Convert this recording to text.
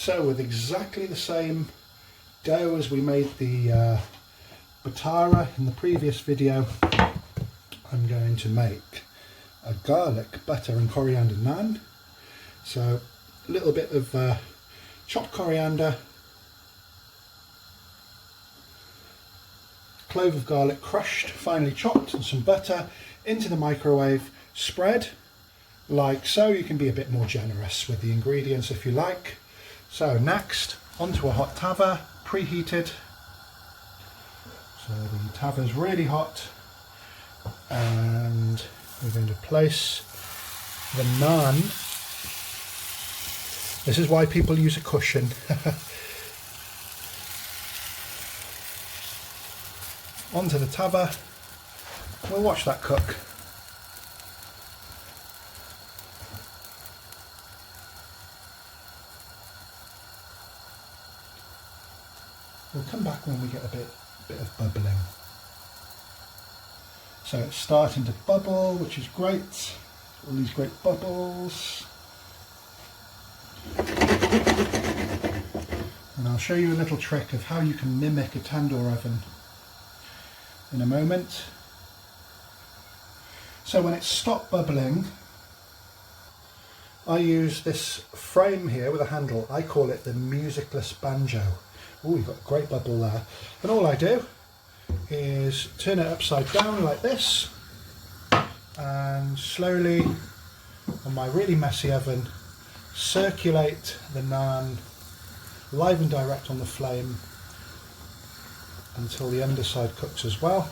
So with exactly the same dough as we made the batara in the previous video, I'm going to make a garlic, butter and coriander naan. So a little bit of chopped coriander, clove of garlic crushed, finely chopped, and some butter into the microwave. Spread like so. You can be a bit more generous with the ingredients if you like. So next, onto a hot tava, preheated. So the tava is really hot, and we're going to place the naan. This is why people use a cushion. Onto the tava. We'll watch that cook. We'll come back when we get a bit of bubbling. So it's starting to bubble, which is great. All these great bubbles. And I'll show you a little trick of how you can mimic a tandoor oven in a moment. So when it's stopped bubbling, I use this frame here with a handle. I call it the musicless banjo. Oh, you've got a great bubble there. And all I do is turn it upside down like this, and slowly on my really messy oven circulate the naan live and direct on the flame until the underside cooks as well.